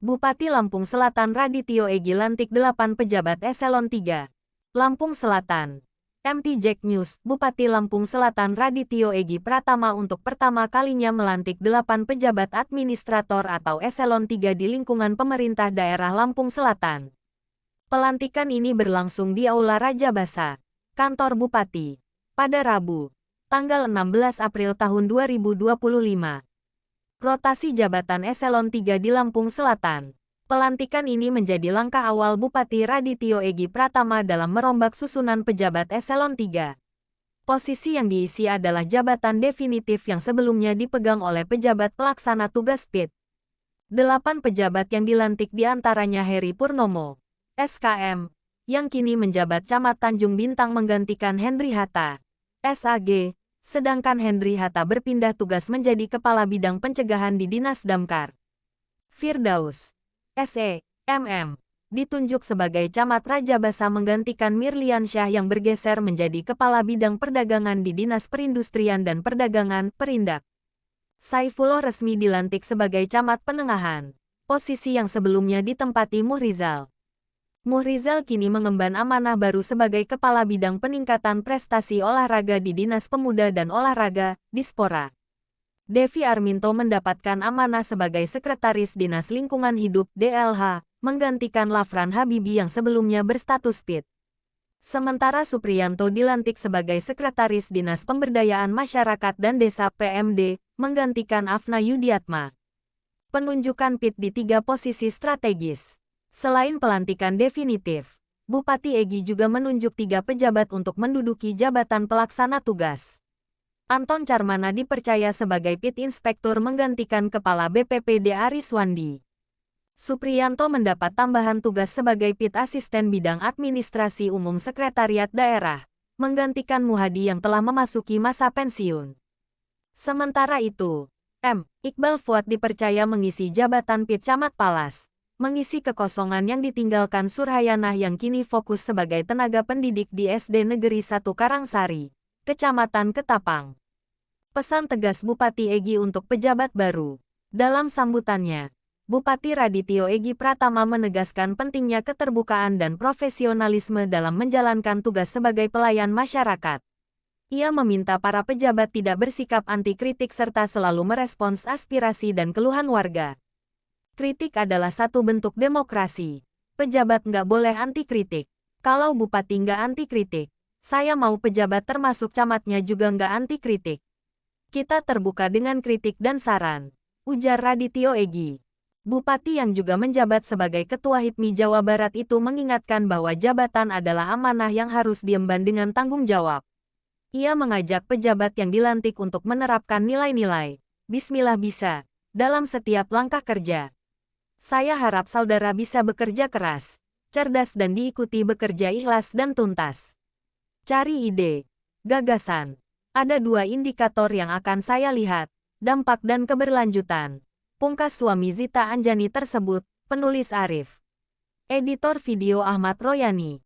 Bupati Lampung Selatan Radityo Egi lantik 8 pejabat eselon 3. Lampung Selatan. MT Jack News, Bupati Lampung Selatan Radityo Egi Pratama untuk pertama kalinya melantik 8 pejabat administrator atau eselon 3 di lingkungan pemerintah daerah Lampung Selatan. Pelantikan ini berlangsung di Aula Raja Basa, kantor Bupati, pada Rabu, tanggal 16 April tahun 2025. Rotasi jabatan eselon 3 di Lampung Selatan. Pelantikan ini menjadi langkah awal Bupati Radityo Egi Pratama dalam merombak susunan pejabat eselon 3. Posisi yang diisi adalah jabatan definitif yang sebelumnya dipegang oleh pejabat pelaksana tugas PIT. 8 pejabat yang dilantik diantaranya Heri Purnomo, SKM, yang kini menjabat Camat Tanjung Bintang menggantikan Henry Hatta, SAG, sedangkan Henry Hatta berpindah tugas menjadi Kepala Bidang Pencegahan di Dinas Damkar. Firdaus, SE, MM, ditunjuk sebagai Camat Raja Basa menggantikan Mirliansyah yang bergeser menjadi Kepala Bidang Perdagangan di Dinas Perindustrian dan Perdagangan, Perindak. Saifullah resmi dilantik sebagai Camat Penengahan, posisi yang sebelumnya ditempati Muhrizal. Muhrizal kini mengemban amanah baru sebagai Kepala Bidang Peningkatan Prestasi Olahraga di Dinas Pemuda dan Olahraga, Dispora. Devi Arminto mendapatkan amanah sebagai Sekretaris Dinas Lingkungan Hidup DLH, menggantikan Lafran Habibi yang sebelumnya berstatus PIT. Sementara Supriyanto dilantik sebagai Sekretaris Dinas Pemberdayaan Masyarakat dan Desa PMD, menggantikan Afna Yudiatma. Penunjukan PIT di 3 posisi strategis. Selain pelantikan definitif, Bupati Egi juga menunjuk 3 pejabat untuk menduduki jabatan pelaksana tugas. Anton Carmana dipercaya sebagai PIT Inspektur menggantikan Kepala BPPD Ariswandi. Supriyanto mendapat tambahan tugas sebagai PIT Asisten Bidang Administrasi Umum Sekretariat Daerah, menggantikan Muhadi yang telah memasuki masa pensiun. Sementara itu, M. Iqbal Fuad dipercaya mengisi jabatan PIT Camat Palas, mengisi kekosongan yang ditinggalkan Surhayanah yang kini fokus sebagai tenaga pendidik di SD Negeri 1 Karangsari, Kecamatan Ketapang. Pesan tegas Bupati Egi untuk pejabat baru. Dalam sambutannya, Bupati Radityo Egi Pratama menegaskan pentingnya keterbukaan dan profesionalisme dalam menjalankan tugas sebagai pelayan masyarakat. Ia meminta para pejabat tidak bersikap anti kritik serta selalu merespons aspirasi dan keluhan warga. Kritik adalah satu bentuk demokrasi. Pejabat nggak boleh anti kritik. Kalau Bupati nggak anti kritik, saya mau pejabat termasuk camatnya juga nggak anti kritik. Kita terbuka dengan kritik dan saran, ujar Radityo Egi. Bupati yang juga menjabat sebagai Ketua HIPMI Jawa Barat itu mengingatkan bahwa jabatan adalah amanah yang harus diemban dengan tanggung jawab. Ia mengajak pejabat yang dilantik untuk menerapkan nilai-nilai Bismillah bisa dalam setiap langkah kerja. Saya harap saudara bisa bekerja keras, cerdas dan diikuti bekerja ikhlas dan tuntas. Cari ide, gagasan. Ada 2 indikator yang akan saya lihat, dampak dan keberlanjutan. Pungkas suami Zita Anjani tersebut, penulis Arif. Editor video Ahmad Royani.